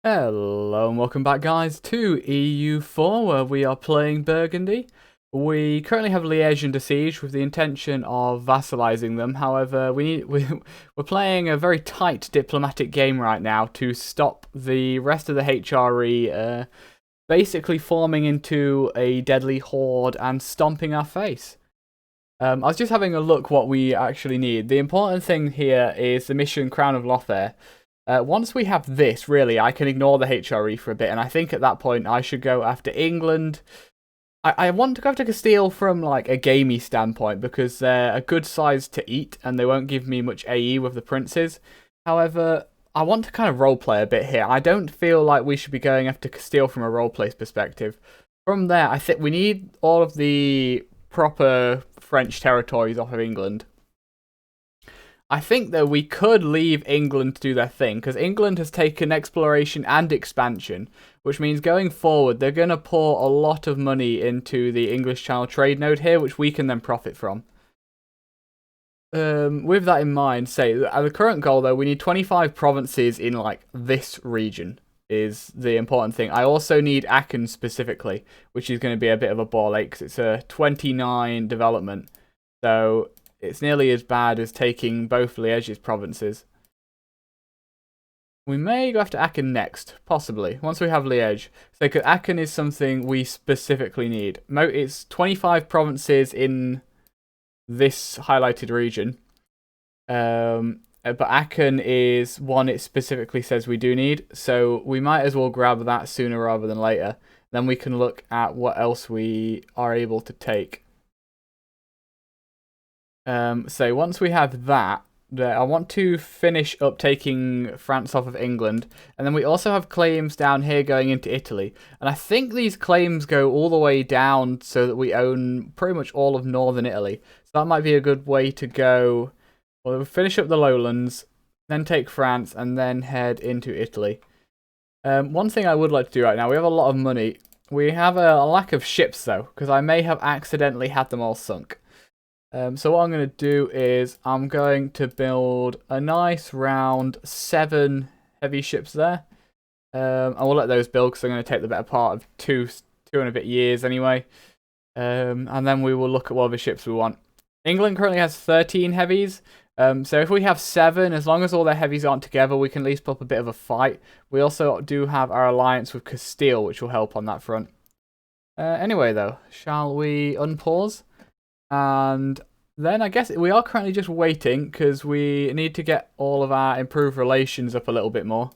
Hello and welcome back guys to EU4 where we are playing Burgundy. We currently have Liège under siege with the intention of vassalizing them. However, we're playing a very tight diplomatic game right now to stop the rest of the HRE basically forming into a deadly horde and stomping our face. I was just having a look what we actually need. The important thing here is the mission Crown of Lothair. Once we have this, really, I can ignore the HRE for a bit, and I think at that point I should go after England. I want to go after Castile from like a gamey standpoint because they're a good size to eat and they won't give me much AE with the princes. However, I want to kind of roleplay a bit here. I don't feel like we should be going after Castile from a roleplay perspective. From there, I think we need all of the proper French territories off of England. I think that we could leave England to do their thing, because England has taken exploration and expansion, which means going forward they're going to pour a lot of money into the English Channel trade node here, which we can then profit from. With that in mind, say, at the current goal though, we need 25 provinces in like this region is the important thing. I also need Aachen specifically, which is going to be a bit of a ball ache, because it's a 29 development. So it's nearly as bad as taking both Liège's provinces. We may go after Aachen next, possibly, once we have Liège. So Aachen is something we specifically need. It's 25 provinces in this highlighted region. But Aachen is one it specifically says we do need. So we might as well grab that sooner rather than later. Then we can look at what else we are able to take. So once we have that, I want to finish up taking France off of England, and then we also have claims down here going into Italy, and I think these claims go all the way down so that we own pretty much all of northern Italy. So that might be a good way to go. Well, we'll finish up the lowlands, then take France, and then head into Italy. One thing I would like to do right now, we have a lot of money. We have a lack of ships though, because I may have accidentally had them all sunk. So what I'm going to do is I'm going to build a nice round 7 heavy ships there. I will let those build because they're going to take the better part of two and a bit years anyway. And then we will look at what other ships we want. England currently has 13 heavies. So if we have 7, as long as all their heavies aren't together, we can at least put up a bit of a fight. We also do have our alliance with Castile, which will help on that front. Anyway, though, shall we unpause? And then I guess we are currently just waiting because we need to get all of our improved relations up a little bit more.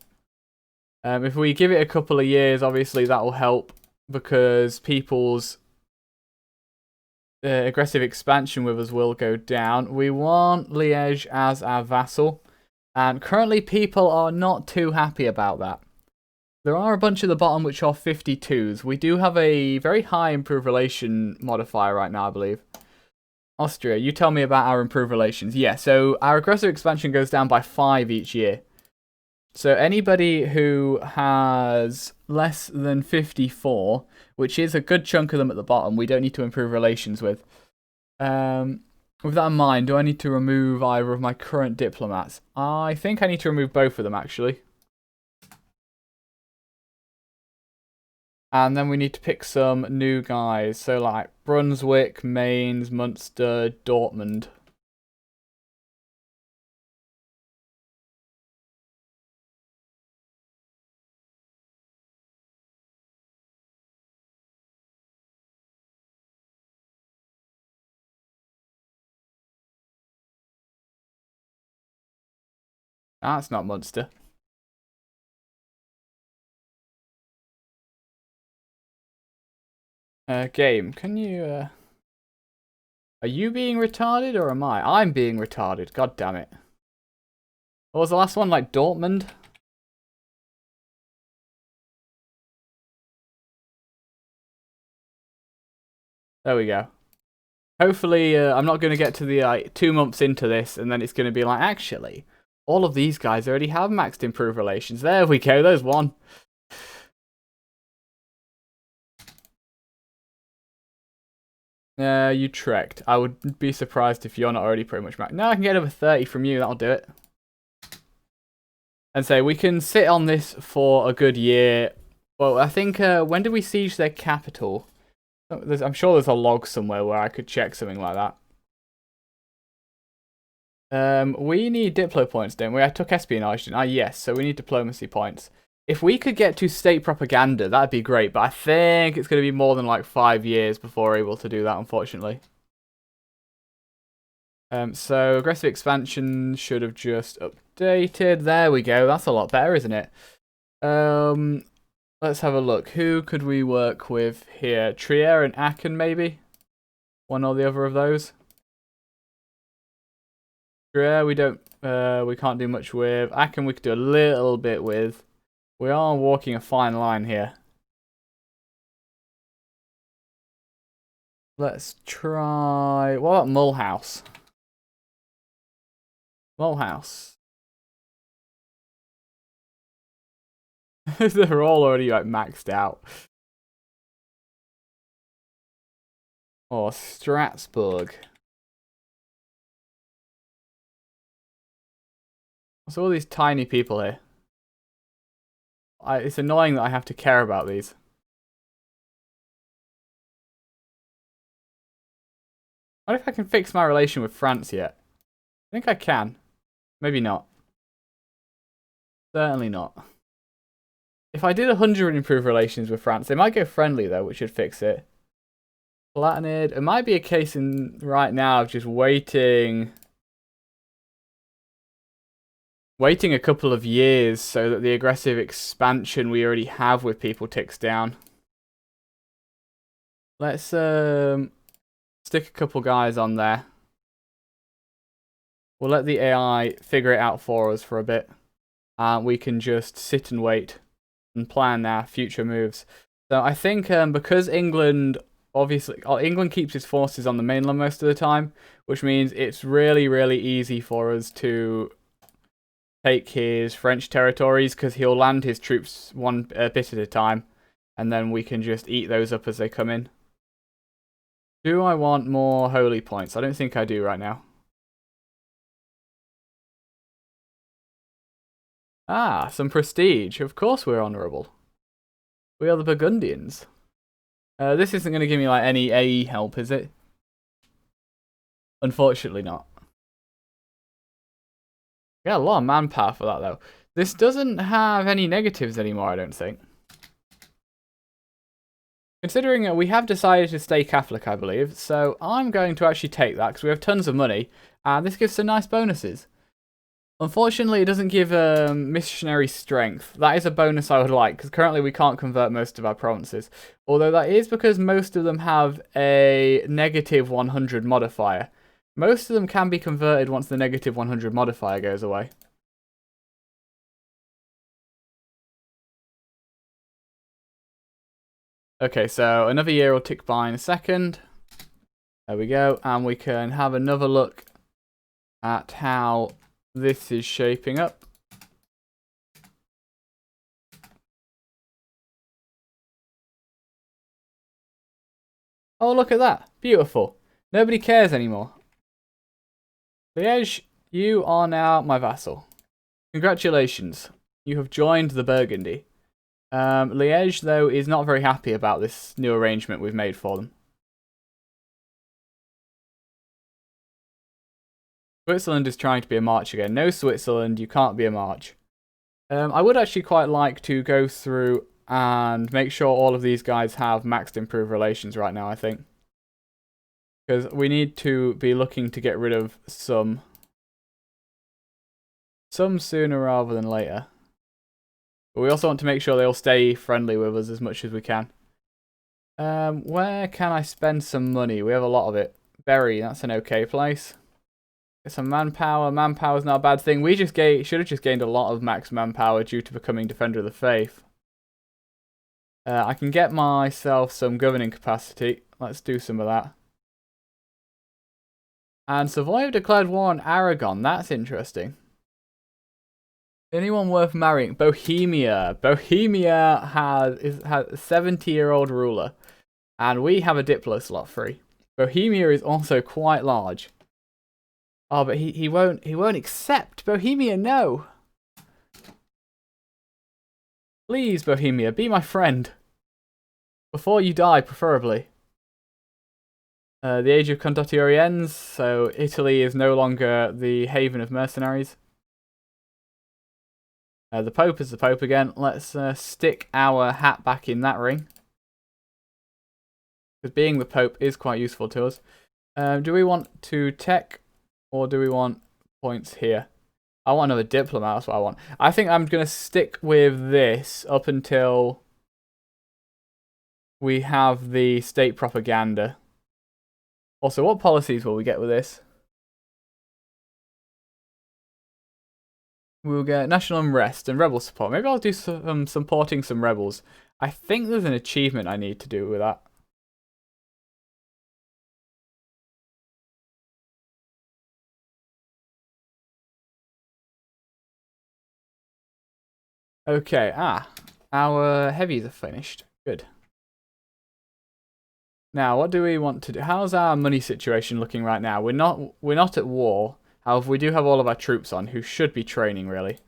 If we give it a couple of years, obviously that will help because people's aggressive expansion with us will go down. We want Liège as our vassal, and currently people are not too happy about that. There are a bunch at the bottom which are 52s. We do have a very high improved relation modifier right now, I believe. Austria, you tell me about our improved relations. Yeah, so our aggressive expansion goes down by 5 each year. So anybody who has less than 54, which is a good chunk of them at the bottom, we don't need to improve relations with. With that in mind, do I need to remove either of my current diplomats? I think I need to remove both of them, actually. And then we need to pick some new guys. So like Brunswick, Mainz, Munster, Dortmund. That's not Munster. Game, can you... Are you being retarded or am I? I'm being retarded, god damn it. What was the last one, like Dortmund? There we go. Hopefully, I'm not going to get to the 2 months into this and then it's going to be like, actually, all of these guys already have maxed improved relations. There we go, there's one. Utrecht. I would be surprised if you're not already pretty much maxed. No, I can get over 30 from you, that'll do it. And say we can sit on this for a good year. Well, I think, when did we siege their capital? I'm sure there's a log somewhere where I could check something like that. We need Diplo points, don't we? I took espionage, didn't I? Yes, so we need diplomacy points. If we could get to state propaganda, that'd be great, but I think it's going to be more than like 5 years before we're able to do that, unfortunately. So aggressive expansion should have just updated. There we go. That's a lot better, isn't it? Let's have a look. Who could we work with here? Trier and Aachen, maybe? One or the other of those. Trier, we can't do much with. Aachen, we could do a little bit with. We are walking a fine line here. Let's try... What about Mulhouse? Mulhouse. They're all already like maxed out. Or Strasbourg. What's all these tiny people here? It's annoying that I have to care about these. I wonder if I can fix my relation with France yet. I think I can. Maybe not. Certainly not. If I did 100 improve relations with France, they might go friendly though, which should fix it. Palatinid. It might be a case in right now of just waiting a couple of years so that the aggressive expansion we already have with people ticks down. Let's stick a couple guys on there. We'll let the AI figure it out for us for a bit. We can just sit and wait and plan our future moves. So I think because England, obviously, England keeps its forces on the mainland most of the time, which means it's really, really easy for us to take his French territories because he'll land his troops one bit at a time, and then we can just eat those up as they come in. Do I want more holy points? I don't think I do right now. Ah, some prestige. Of course we're honourable. We are the Burgundians. This isn't going to give me like any AE help, is it? Unfortunately not. Yeah, a lot of manpower for that though. This doesn't have any negatives anymore, I don't think. Considering we have decided to stay Catholic, I believe, so I'm going to actually take that because we have tons of money, and this gives some nice bonuses. Unfortunately, it doesn't give missionary strength. That is a bonus I would like, because currently we can't convert most of our provinces. Although that is because most of them have a negative 100 modifier. Most of them can be converted once the negative 100 modifier goes away. Okay, so another year will tick by in a second. There we go, and we can have another look at how this is shaping up. Oh, look at that. Beautiful. Nobody cares anymore. Liège, you are now my vassal. Congratulations. You have joined the Burgundy. Liège, though, is not very happy about this new arrangement we've made for them. Switzerland is trying to be a march again. No, Switzerland, you can't be a march. I would actually quite like to go through and make sure all of these guys have maxed improved relations right now, I think. Because we need to be looking to get rid of some sooner rather than later. But we also want to make sure they all stay friendly with us as much as we can. Where can I spend some money? We have a lot of it. Berry, that's an okay place. Get some manpower. Manpower's not a bad thing. We just should have just gained a lot of max manpower due to becoming Defender of the Faith. I can get myself some governing capacity. Let's do some of that. And Savoy have declared war on Aragon. That's interesting. Anyone worth marrying? Bohemia. Bohemia has a 70-year-old ruler. And we have a Diplo slot free. Bohemia is also quite large. Oh, but he won't accept. Bohemia, no. Please, Bohemia, be my friend. Before you die, preferably. The age of Condottieri ends, so Italy is no longer the haven of mercenaries. The Pope is the Pope again. Let's stick our hat back in that ring. Because being the Pope is quite useful to us. Do we want to tech, or do we want points here? I want another diplomat, that's what I want. I think I'm going to stick with this up until we have the state propaganda. Also, what policies will we get with this? We'll get national unrest and rebel support. Maybe I'll do some supporting some rebels. I think there's an achievement I need to do with that. Okay, our heavies are finished. Good. Now, what do we want to do? How's our money situation looking right now? We're not at war. However, we do have all of our troops on who should be training, really.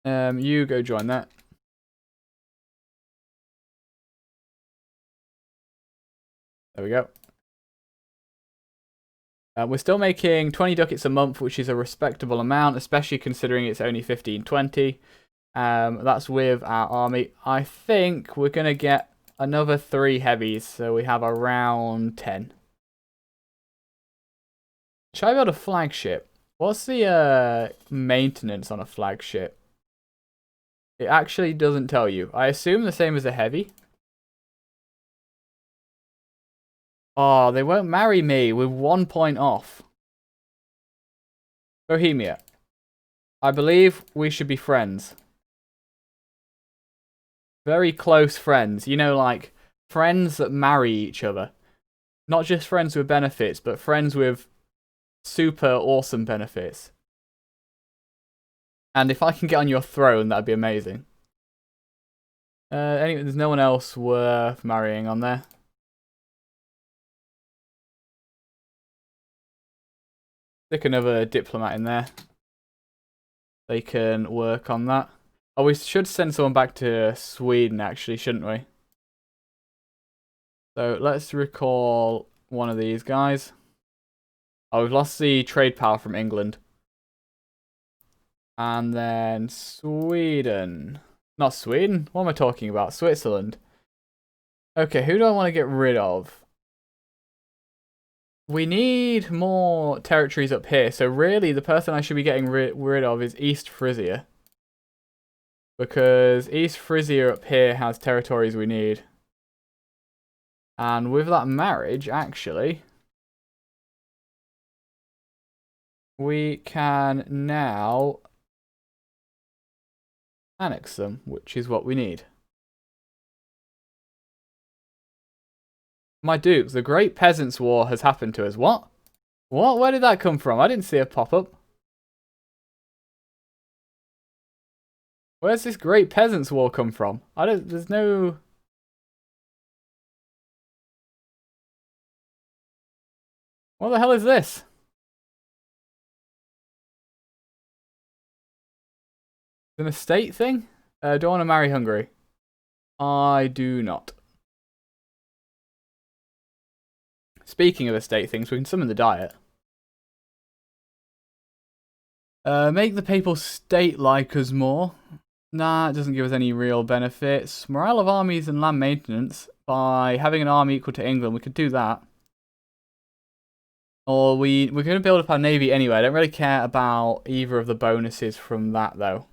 You go join that. There we go. We're still making 20 ducats a month, which is a respectable amount, especially considering it's only 1520. That's with our army. I think we're going to get another 3 heavies, so we have around 10. Should I build a flagship? What's the maintenance on a flagship? It actually doesn't tell you. I assume the same as a heavy. Oh, they won't marry me with 1 point off. Bohemia. I believe we should be friends. Very close friends. You know, like, friends that marry each other. Not just friends with benefits, but friends with super awesome benefits. And if I can get on your throne, that'd be amazing. Anyway, there's no one else worth marrying on there. Stick another diplomat in there. They can work on that. Oh, we should send someone back to Sweden, actually, shouldn't we? So let's recall one of these guys. Oh, we've lost the trade power from England. And then Sweden. Not Sweden. What am I talking about? Switzerland. Okay, who do I want to get rid of? We need more territories up here. So really, the person I should be getting rid of is East Frisia. Because East Frisia up here has territories we need. And with that marriage, actually, we can now annex them, which is what we need. My dukes, the Great Peasants War has happened to us. What? What? Where did that come from? I didn't see a pop-up. Where's this Great Peasants War come from? There's no... What the hell is this? An estate thing? Do I want to marry Hungary? I do not. Speaking of estate things, we can summon the Diet. Make the Papal State like us more. Nah, it doesn't give us any real benefits. Morale of armies and land maintenance. By having an army equal to England, we could do that. Or we're going to build up our navy anyway. I don't really care about either of the bonuses from that, though.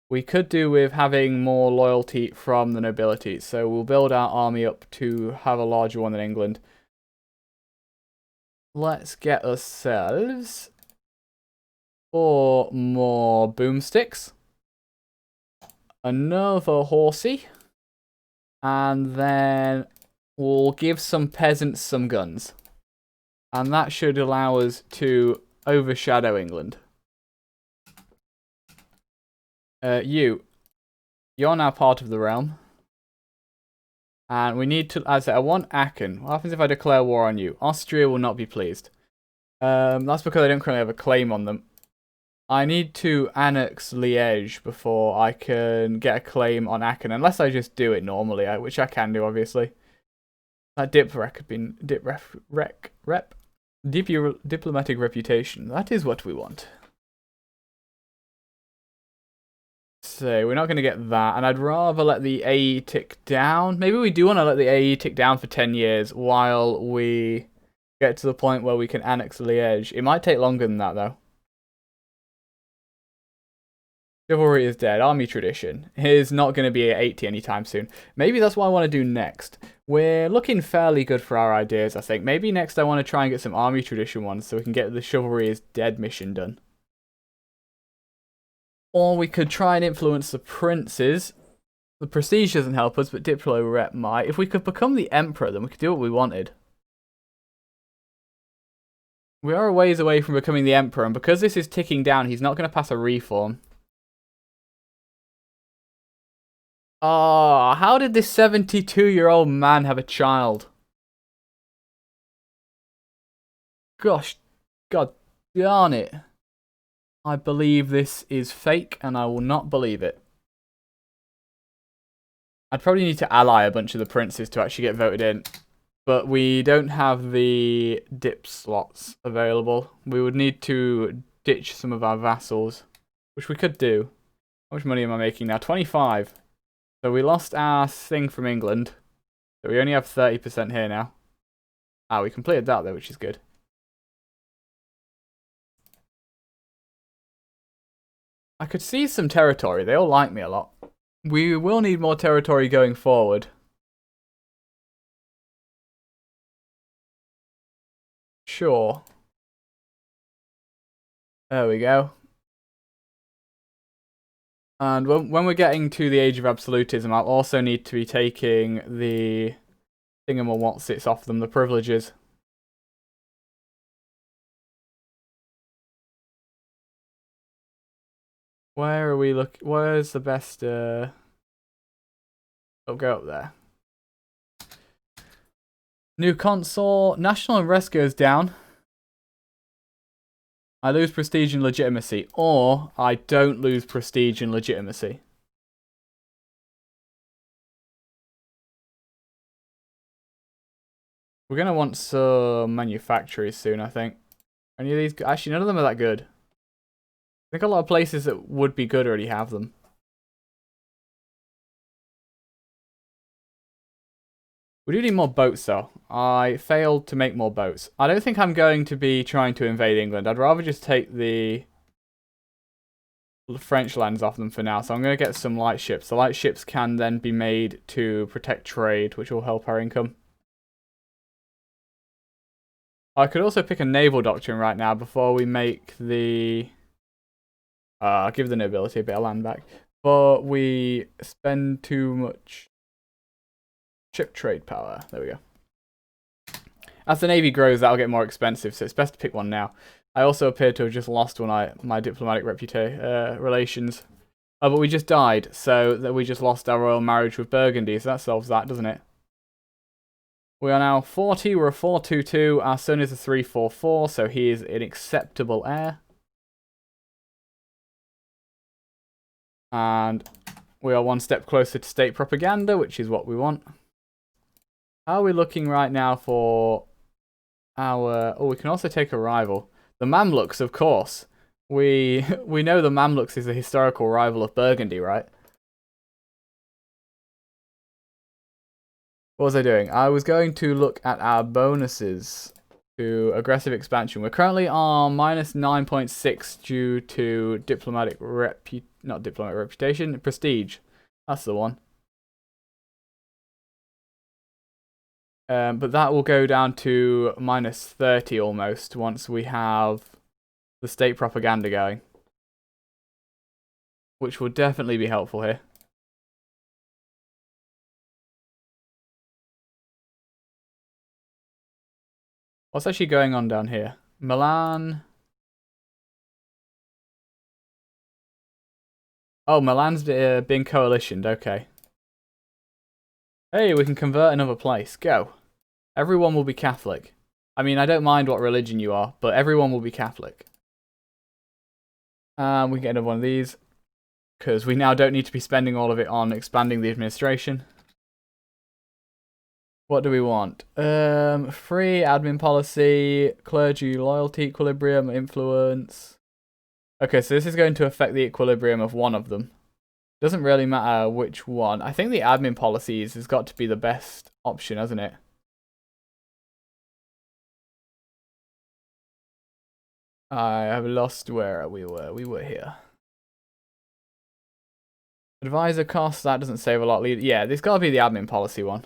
We could do with having more loyalty from the nobility. So we'll build our army up to have a larger one than England. Let's get ourselves 4 more boomsticks. Another horsey. And then we'll give some peasants some guns. And that should allow us to overshadow England. You're now part of the realm. And we need to, as I want Aachen. What happens if I declare war on you? Austria will not be pleased. That's because I don't currently have a claim on them. I need to annex Liège before I can get a claim on Aachen, unless I just do it normally, which I can do, obviously. That diplomatic reputation. That is what we want. So we're not going to get that, and I'd rather let the AE tick down. Maybe we do want to let the AE tick down for 10 years while we get to the point where we can annex Liège. It might take longer than that, though. Chivalry is dead. Army tradition is not going to be at 80 anytime soon. Maybe that's what I want to do next. We're looking fairly good for our ideas, I think. Maybe next I want to try and get some army tradition ones so we can get the chivalry is dead mission done. Or we could try and influence the princes. The prestige doesn't help us, but Diplo Rep might. If we could become the emperor, then we could do what we wanted. We are a ways away from becoming the emperor, and because this is ticking down, he's not going to pass a reform. Oh, how did this 72-year-old man have a child? Gosh, god darn it. I believe this is fake, and I will not believe it. I'd probably need to ally a bunch of the princes to actually get voted in. But we don't have the dip slots available. We would need to ditch some of our vassals, which we could do. How much money am I making now? 25. So we lost our thing from England. So we only have 30% here now. Ah, we completed that though, which is good. I could seize some territory. They all like me a lot. We will need more territory going forward. Sure. There we go. And when we're getting to the age of absolutism, I'll also need to be taking the thingamawhatsits off them, the privileges. Where are we where's the best, I'll go up there. New consort, national unrest goes down. I lose prestige and legitimacy, or I don't lose prestige and legitimacy. We're going to want some manufactories soon, I think. Any of these? Actually, none of them are that good. I think a lot of places that would be good already have them. We do need more boats, though. I failed to make more boats. I don't think I'm going to be trying to invade England. I'd rather just take the French lands off them for now. So I'm going to get some light ships. The light ships can then be made to protect trade, which will help our income. I could also pick a naval doctrine right now before we make the... give the nobility a bit of land back. But we spend too much ship trade power. There we go. As the navy grows, that'll get more expensive, so it's best to pick one now. I also appear to have just lost my diplomatic relations. Oh, but we just died, so that we just lost our royal marriage with Burgundy, so that solves that, doesn't it? We are now 40, we're a 422, our son is a 344, so he is an acceptable heir. And we are one step closer to state propaganda, which is what we want. How are we looking right now for our... Oh, we can also take a rival. The Mamluks, of course. We know the Mamluks is a historical rival of Burgundy, right? What was I doing? I was going to look at our bonuses to aggressive expansion. We're currently on minus 9.6 due to diplomatic reputation, prestige. That's the one. But that will go down to minus 30 almost once we have the state propaganda going. Which will definitely be helpful here. What's actually going on down here? Milan. Oh, Milan's been coalitioned. Okay. Hey, we can convert another place. Go. Everyone will be Catholic. I mean, I don't mind what religion you are, but everyone will be Catholic. We can get another one of these. Because we now don't need to be spending all of it on expanding the administration. What do we want? Free admin policy, clergy loyalty equilibrium, influence. Okay, so this is going to affect the equilibrium of one of them. Doesn't really matter which one. I think the admin policies has got to be the best option, hasn't it? I have lost where we were. We were here. Advisor costs, that doesn't save a lot. Yeah, this got to be the admin policy one.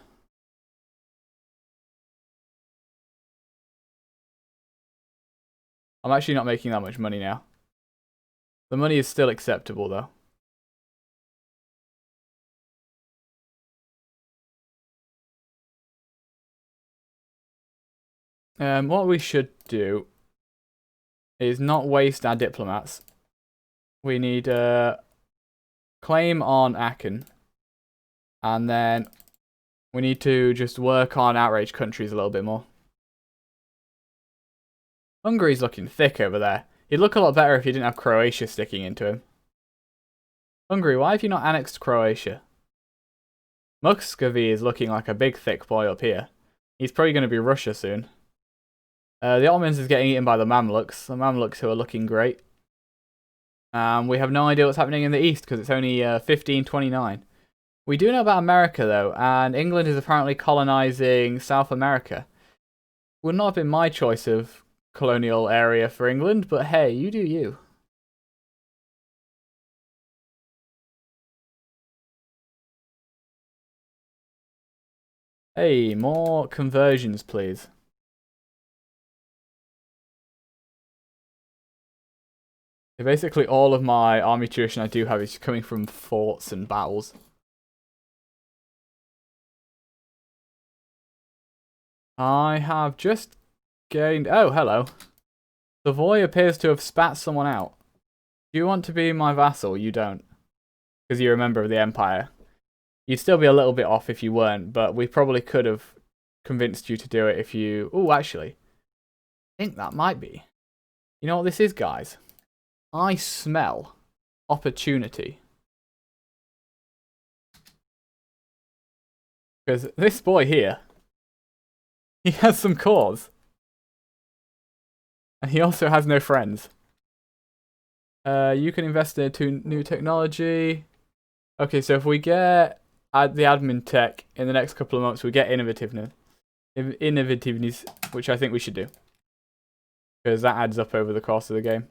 I'm actually not making that much money now. The money is still acceptable, though. What we should do is not waste our diplomats. We need a claim on Aachen. And then we need to just work on outraged countries a little bit more. Hungary's looking thick over there. He'd look a lot better if you didn't have Croatia sticking into him. Hungary, why have you not annexed Croatia? Muscovy is looking like a big thick boy up here. He's probably going to be Russia soon. The Ottomans is getting eaten by the Mamluks. The Mamluks who are looking great. We have no idea what's happening in the east because it's only 1529. We do know about America though, and England is apparently colonizing South America. Would not have been my choice of colonial area for England, but hey, you do you. Hey, more conversions, please. Basically, all of my army tradition I do have is coming from forts and battles. I have just gained... Oh, hello. Savoy appears to have spat someone out. Do you want to be my vassal? You don't. Because you're a member of the Empire. You'd still be a little bit off if you weren't, but we probably could have convinced you to do it if you... Oh, actually. I think that might be. You know what this is, guys? I smell opportunity. Because this boy here, he has some cause. And he also has no friends. You can invest into new technology. Okay, so if we get the admin tech in the next couple of months, we get innovativeness, which I think we should do. Because that adds up over the course of the game.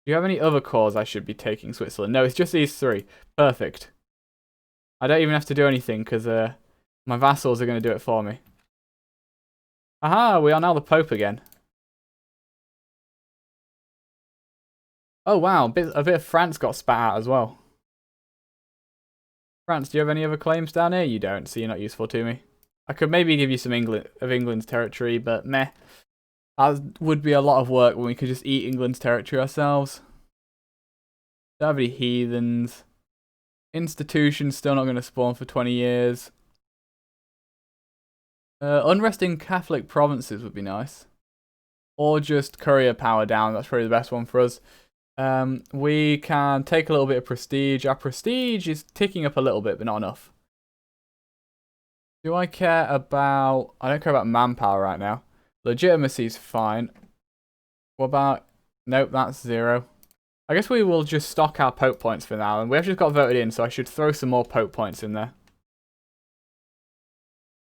Do you have any other cause I should be taking, Switzerland? No, it's just these three. Perfect. I don't even have to do anything because my vassals are going to do it for me. Aha, we are now the Pope again. Oh wow, a bit of France got spat out as well. France, do you have any other claims down here? You don't, so you're not useful to me. I could maybe give you some England's territory, but meh. That would be a lot of work when we could just eat England's territory ourselves. Don't have any heathens. Institutions still not going to spawn for 20 years. Unrest in Catholic provinces would be nice. Or just courier power down. That's probably the best one for us. We can take a little bit of prestige. Our prestige is ticking up a little bit, but not enough. Do I care about... I don't care about manpower right now. Legitimacy is fine. What about... Nope, that's 0. I guess we will just stock our Pope points for now. And we have just got voted in, so I should throw some more Pope points in there.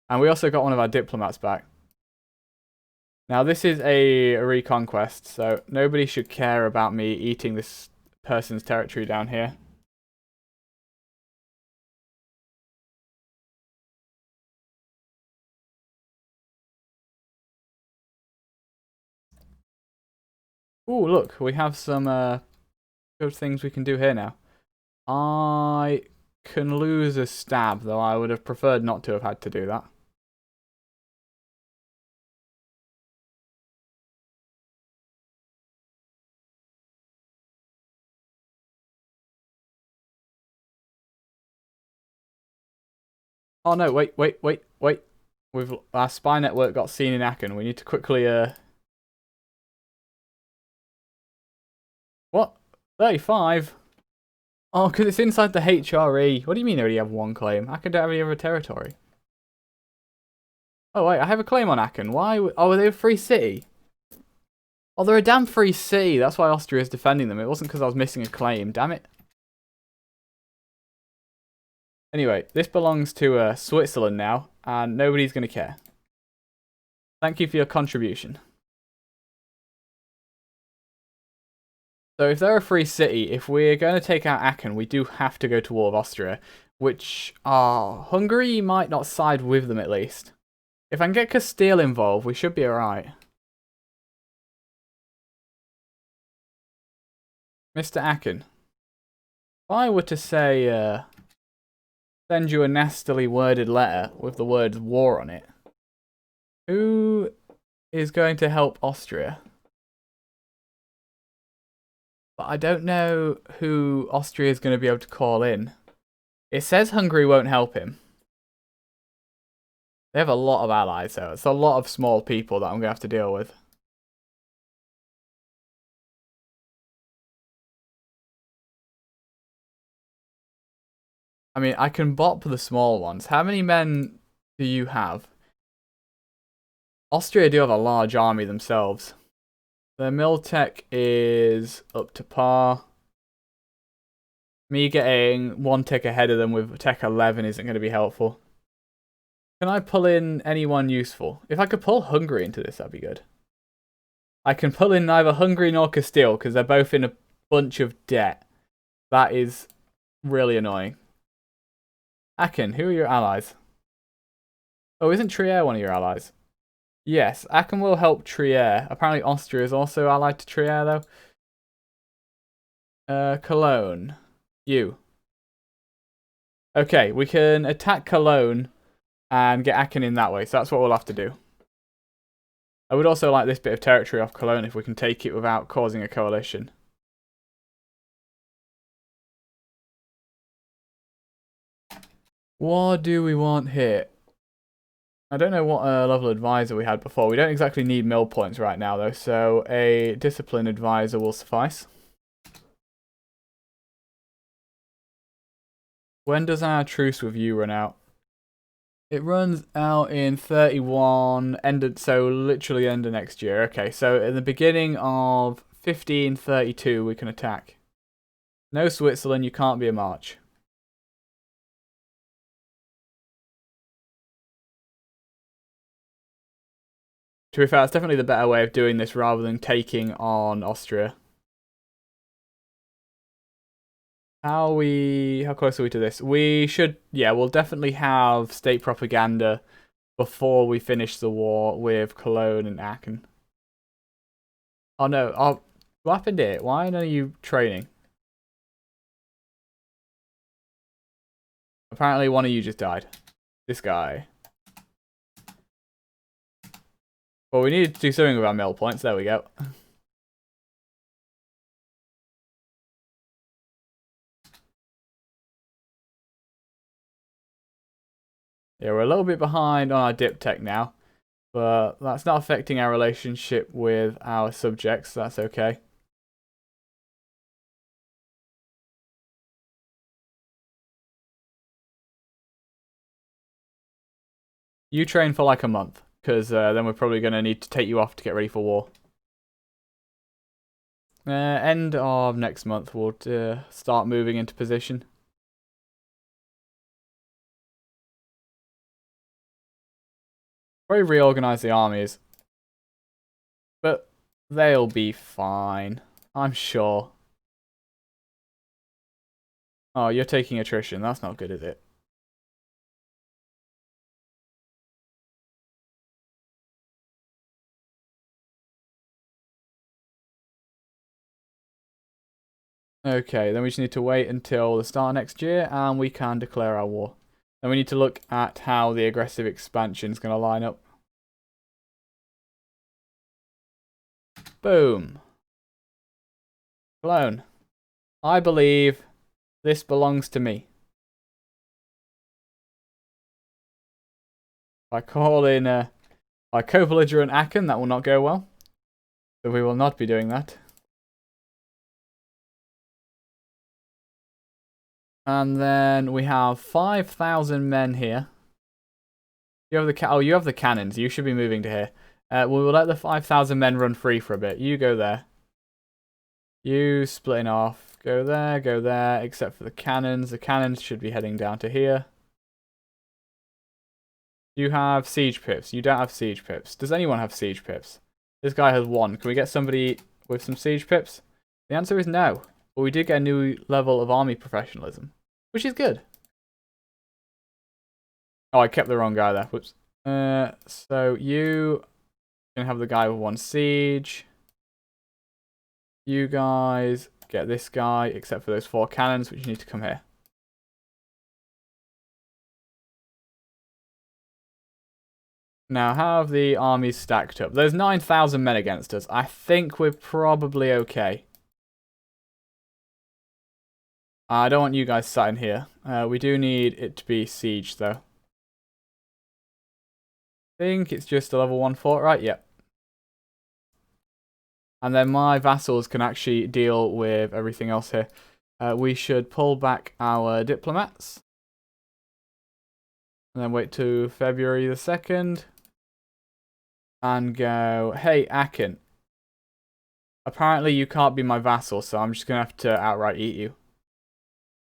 And we also got one of our diplomats back. Now, this is a reconquest, so nobody should care about me eating this person's territory down here. Ooh, look, we have some good things we can do here now. I can lose a stab, though I would have preferred not to have had to do that. Oh no, wait. Our spy network got seen in Aachen. We need to quickly What? 35? Oh, because it's inside the HRE. What do you mean they already have one claim? Aachen don't have any other territory. Oh, wait, I have a claim on Aachen. Why? Oh, are they a free city? Oh, they're a damn free city. That's why Austria is defending them. It wasn't because I was missing a claim. Damn it. Anyway, this belongs to Switzerland now, and nobody's going to care. Thank you for your contribution. So if they're a free city, if we're going to take out Aachen, we do have to go to war with Austria, which, Hungary might not side with them at least. If I can get Castile involved, we should be alright. Mr. Aachen, if I were to say, send you a nastily worded letter with the words war on it, who is going to help Austria? But I don't know who Austria is going to be able to call in. It says Hungary won't help him. They have a lot of allies, though. It's a lot of small people that I'm going to have to deal with. I mean, I can bop the small ones. How many men do you have? Austria do have a large army themselves. Their mil tech is up to par. Me getting one tick ahead of them with tech 11 isn't going to be helpful. Can I pull in anyone useful? If I could pull Hungary into this, that'd be good. I can pull in neither Hungary nor Castile because they're both in a bunch of debt. That is really annoying. Aachen, who are your allies? Oh, isn't Trier one of your allies? Yes, Aachen will help Trier. Apparently Austria is also allied to Trier, though. Cologne. You. Okay, we can attack Cologne and get Aachen in that way, so that's what we'll have to do. I would also like this bit of territory off Cologne if we can take it without causing a coalition. What do we want here? I don't know what level advisor we had before. We don't exactly need mill points right now, though, so a discipline advisor will suffice. When does our truce with you run out? It runs out in 31, so literally end of next year. Okay, so in the beginning of 1532 we can attack. No Switzerland, you can't be a march. To be fair, that's definitely the better way of doing this rather than taking on Austria. How close are we to this? We should, yeah, we'll definitely have state propaganda before we finish the war with Cologne and Aachen. Oh no, what happened here? Why are you training? Apparently one of you just died. This guy. Well, we needed to do something with our mill points. There we go. Yeah, we're a little bit behind on our dip tech now, but that's not affecting our relationship with our subjects. So that's okay. You train for like a month, because then we're probably going to need to take you off to get ready for war. End of next month, we'll start moving into position. Probably reorganize the armies. But they'll be fine, I'm sure. Oh, you're taking attrition. That's not good, is it? Okay, then we just need to wait until the start of next year and we can declare our war. Then we need to look at how the aggressive expansion is going to line up. Boom. Clone. I believe this belongs to me. If I call in my co-belligerent Aachen, that will not go well. So we will not be doing that. And then we have 5,000 men here. You have you have the cannons. You should be moving to here. We'll let the 5,000 men run free for a bit. You go there. You splitting off. Go there, except for the cannons. The cannons should be heading down to here. You have siege pips. You don't have siege pips. Does anyone have siege pips? This guy has one. Can we get somebody with some siege pips? The answer is no. But we did get a new level of army professionalism, which is good. Oh, I kept the wrong guy there. Whoops. So you can have the guy with one siege. You guys get this guy, except for those 4 cannons, which need to come here. Now, how have the armies stacked up? There's 9,000 men against us. I think we're probably okay. I don't want you guys sat in here. We do need it to be siege, though. I think it's just a level 1 fort, right? Yep. And then my vassals can actually deal with everything else here. We should pull back our diplomats. And then wait to February the 2nd. And go, hey, Aachen. Apparently you can't be my vassal, so I'm just going to have to outright eat you.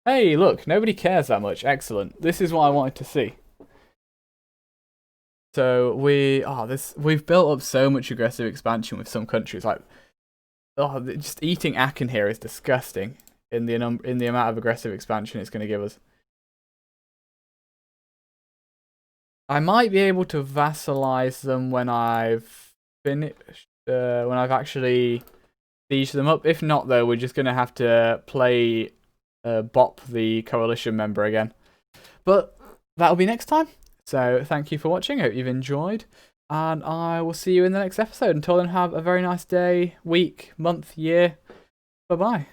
Hey, look, nobody cares that much. Excellent. This is what I wanted to see. So we've built up so much aggressive expansion with some countries. Like, just eating Aachen here is disgusting in the amount of aggressive expansion it's going to give us. I might be able to vassalize them when I've finished, when I've actually sieged them up. If not, though, we're just going to have to play Bop the coalition member again. But that'll be next time. So thank you for watching. I hope you've enjoyed. And I will see you in the next episode. Until then, have a very nice day, week, month, year. Bye-bye.